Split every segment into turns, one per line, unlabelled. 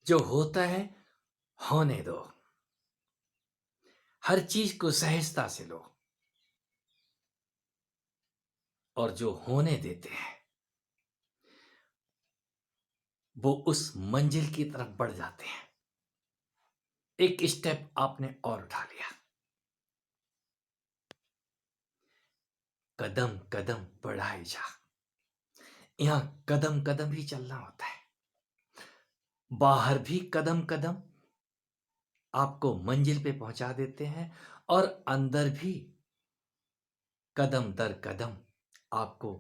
जो होता है होने दो। हर चीज को सहजता से लो। और जो होने देते हैं वो उस मंजिल की तरफ बढ़ जाते हैं। एक स्टेप आपने और उठा लिया। कदम कदम बढ़ाए जा। यहां कदम कदम ही चलना होता है। बाहर भी कदम कदम आपको मंजिल पे पहुंचा देते हैं और अंदर भी कदम दर कदम आपको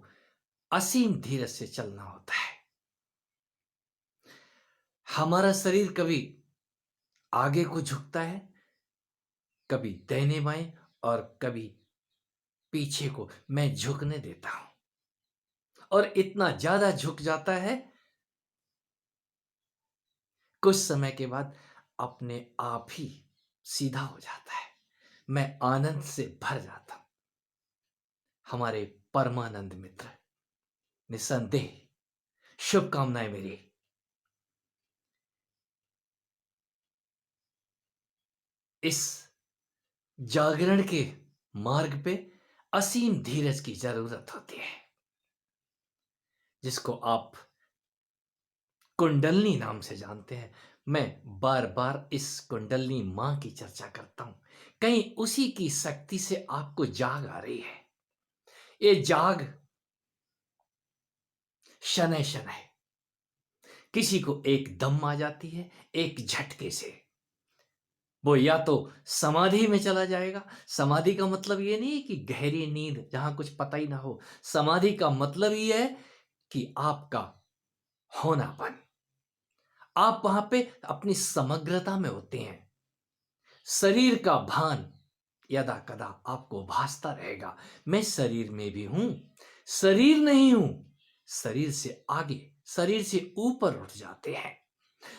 असीम धीरज से चलना होता है। हमारा शरीर कभी आगे को झुकता है, कभी दाहिने बाएं और कभी पीछे को मैं झुकने देता हूं। और इतना ज्यादा झुक जाता है, कुछ समय के बाद अपने आप ही सीधा हो जाता है। मैं आनंद से भर जाता हूं। हमारे परमानंद मित्र, निसंदेह शुभकामनाएं मेरी। इस जागरण के मार्ग पे असीम धीरज की जरूरत होती है, जिसको आप कुंडलनी नाम से जानते हैं। मैं बार बार इस कुंडलनी मां की चर्चा करता हूं। कहीं उसी की शक्ति से आपको जाग आ रही है। ये जाग शनै शनै किसी को एक दम आ जाती है, एक झटके से। वो या तो समाधि में चला जाएगा। समाधि का मतलब ये नहीं कि गहरी नींद जहां कुछ पता ही ना हो। समाधि का मतलब ये है कि आपका होनापन, आप वहां पे अपनी समग्रता में होते हैं। शरीर का भान यदा कदा आपको भासता रहेगा। मैं शरीर में भी हूं, शरीर नहीं हूं। शरीर से आगे, शरीर से ऊपर उठ जाते हैं।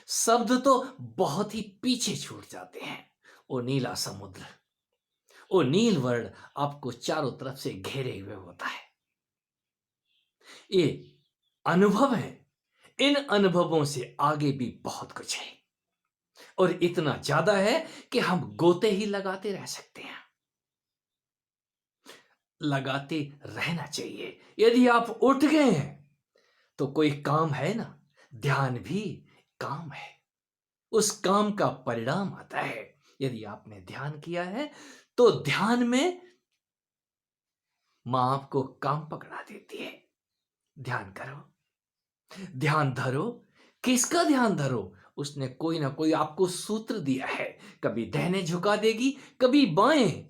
शब्द तो बहुत ही पीछे छूट जाते हैं। ओ नीला समुद्र, ओ नील वर्ण आपको चारों तरफ से घेरे हुए होता है। ये अनुभव है। इन अनुभवों से आगे भी बहुत कुछ है, और इतना ज्यादा है कि हम गोते ही लगाते रह सकते हैं। लगाते रहना चाहिए। यदि आप उठ गए हैं तो कोई काम है ना। ध्यान भी काम है। उस काम का परिणाम आता है। यदि आपने ध्यान किया है तो ध्यान में मां आपको काम पकड़ा देती है। ध्यान करो, ध्यान धरो। किसका ध्यान धरो? उसने कोई ना कोई आपको सूत्र दिया है। कभी दाहिने झुका देगी, कभी बाएं।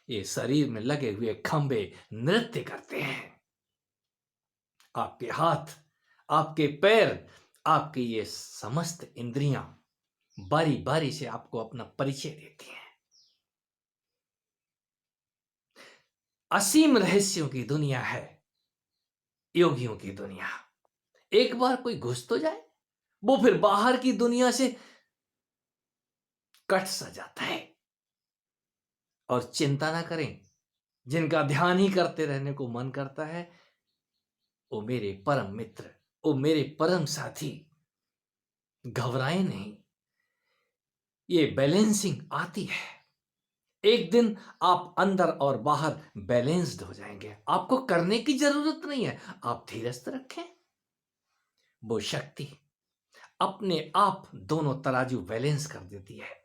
ये शरीर में लगे हुए खंभे नृत्य करते हैं। आपके हाथ, आपके पैर, आपकी ये समस्त इंद्रियां बारी बारी से आपको अपना परिचय देती हैं। असीम रहस्यों की दुनिया है, योगियों की दुनिया। एक बार कोई घुस तो जाए, वो फिर बाहर की दुनिया से कट सा जाता है। और चिंता ना करें, जिनका ध्यान ही करते रहने को मन करता है, वो मेरे परम मित्र, वो मेरे परम साथी, घबराए नहीं। ये बैलेंसिंग आती है। एक दिन आप अंदर और बाहर बैलेंस्ड हो जाएंगे। आपको करने की जरूरत नहीं है। आप धीरज रखें, वो शक्ति अपने आप दोनों तराजू बैलेंस कर देती है।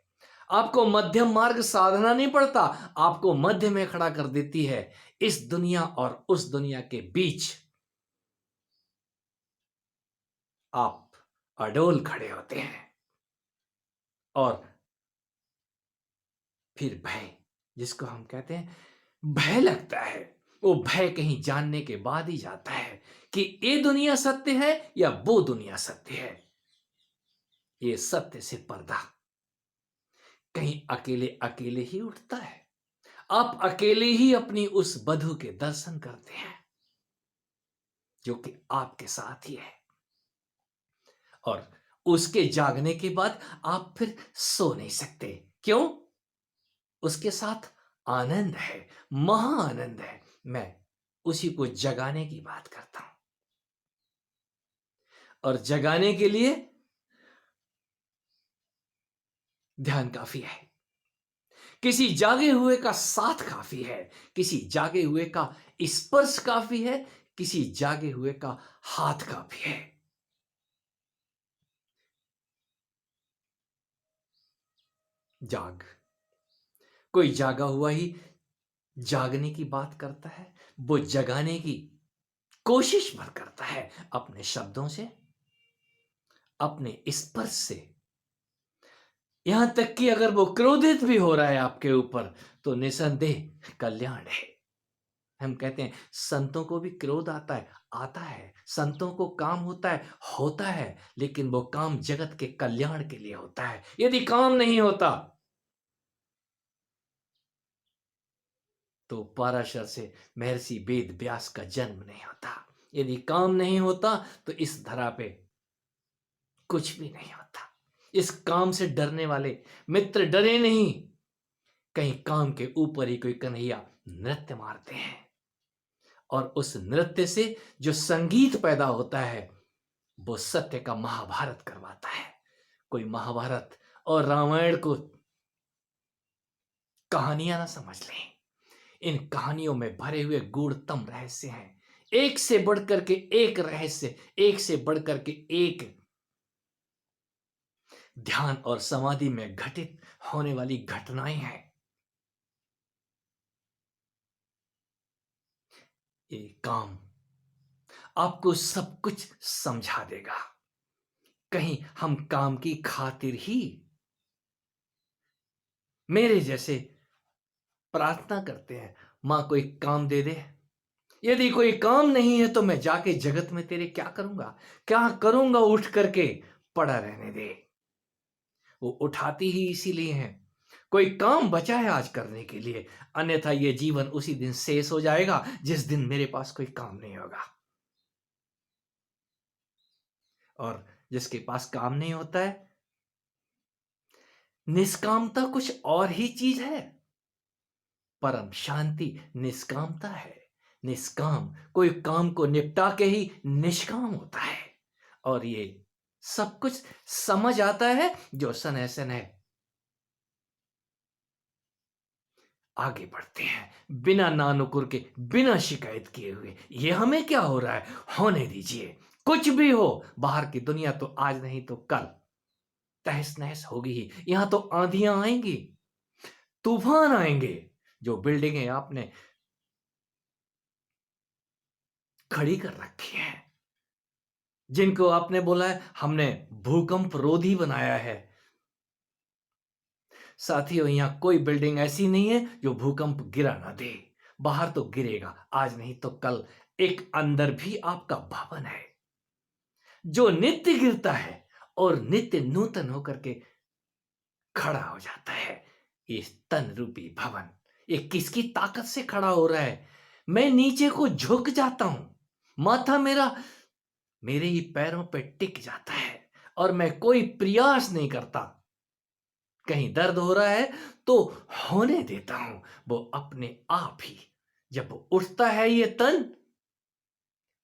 आपको मध्यम मार्ग साधना नहीं पड़ता, आपको मध्य में खड़ा कर देती है। इस दुनिया और उस दुनिया के बीच आप अडोल खड़े होते हैं। और फिर भय, जिसको हम कहते हैं भय लगता है, वो भय कहीं जानने के बाद ही जाता है कि ये दुनिया सत्य है या वो दुनिया सत्य है। ये सत्य से पर्दा कहीं अकेले अकेले ही उठता है। आप अकेले ही अपनी उस बधू के दर्शन करते हैं, जो कि आपके साथ ही है। और उसके जागने के बाद आप फिर सो नहीं सकते। क्यों? उसके साथ आनंद है, महा आनंद है। मैं उसी को जगाने की बात करता हूं। और जगाने के लिए ध्यान काफी है। किसी जागे हुए का साथ काफी है। किसी जागे हुए का स्पर्श काफी है। किसी जागे हुए का हाथ काफी है। जाग। कोई जागा हुआ ही जागने की बात करता है। वो जगाने की कोशिश भर करता है, अपने शब्दों से, अपने स्पर्श से। यहां तक कि अगर वो क्रोधित भी हो रहा है आपके ऊपर, तो निसंदेह कल्याण है। हम कहते हैं संतों को भी क्रोध आता है, संतों को काम होता है, लेकिन वो काम जगत के कल्याण के लिए होता है। यदि काम नहीं होता तो पाराशर से महर्षि वेद व्यास का जन्म नहीं होता। यदि काम नहीं होता तो इस धरा पे कुछ भी नहीं होता। इस काम से डरने वाले मित्र डरे नहीं। कहीं काम के ऊपर ही कोई कन्हैया नृत्य मारते हैं, और उस नृत्य से जो संगीत पैदा होता है वो सत्य का महाभारत करवाता है। कोई महाभारत और रामायण को कहानियां ना समझ लें। इन कहानियों में भरे हुए गूढ़तम रहस्य हैं। एक से बढ़कर के एक रहस्य, एक से बढ़कर के एक ध्यान और समाधि में घटित होने वाली घटनाएं हैं। ये काम आपको सब कुछ समझा देगा। कहीं हम काम की खातिर ही मेरे जैसे प्रार्थना करते हैं, मां कोई काम दे दे। यदि कोई काम नहीं है तो मैं जाके जगत में तेरे क्या करूंगा, क्या करूंगा उठ करके, पड़ा रहने दे। वो उठाती ही इसीलिए है, कोई काम बचा है आज करने के लिए, अन्यथा ये जीवन उसी दिन शेष हो जाएगा जिस दिन मेरे पास कोई काम नहीं होगा। और जिसके पास काम नहीं होता है, निष्कामता कुछ और ही चीज है। परम शांति निष्कामता है। निष्काम कोई काम को निपटा के ही निष्काम होता है। और ये सब कुछ समझ आता है जो सन है। आगे बढ़ते हैं बिना नानुकुर के, बिना शिकायत किए हुए। ये हमें क्या हो रहा है, होने दीजिए। कुछ भी हो, बाहर की दुनिया तो आज नहीं तो कल तहस नहस होगी ही। यहां तो आंधियां आएंगी, तूफान आएंगे। जो बिल्डिंगें आपने खड़ी कर रखी हैं, जिनको आपने बोला है हमने भूकंप रोधी बनाया है, साथियों यहां कोई बिल्डिंग ऐसी नहीं है जो भूकंप गिरा ना दे। बाहर तो गिरेगा, आज नहीं तो कल। एक अंदर भी आपका भवन है जो नित्य गिरता है और नित्य नूतन होकर के खड़ा हो जाता है। ये तन रूपी भवन, ये किसकी ताकत से खड़ा हो रहा है? मैं नीचे को झुक जाता हूं, माथा मेरा मेरे ही पैरों पे टिक जाता है, और मैं कोई प्रयास नहीं करता। कहीं दर्द हो रहा है तो होने देता हूं, वो अपने आप ही। जब वो उठता है ये तन,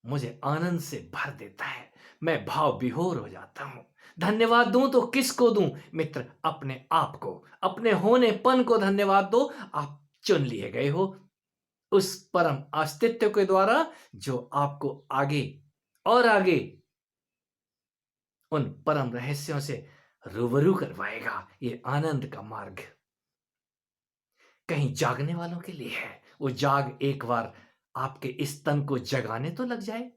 मुझे आनंद से भर देता है। मैं भाव विभोर हो जाता हूं। धन्यवाद दूं तो किसको दूं मित्र? अपने आप को, अपने होनेपन को धन्यवाद दो। आप चुन लिए गए हो उस परम अस्तित्व के द्वारा जो आपको आगे और आगे उन परम रहस्यों से रूबरू करवाएगा। ये आनंद का मार्ग कहीं जागने वालों के लिए है। वो जाग एक बार आपके इस तन को जगाने तो लग जाए,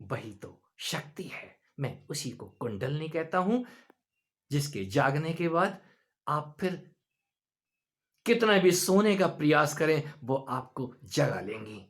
वही तो शक्ति है। मैं उसी को कुंडलनी कहता हूं, जिसके जागने के बाद आप फिर कितना भी सोने का प्रयास करें, वो आपको जगा लेंगी।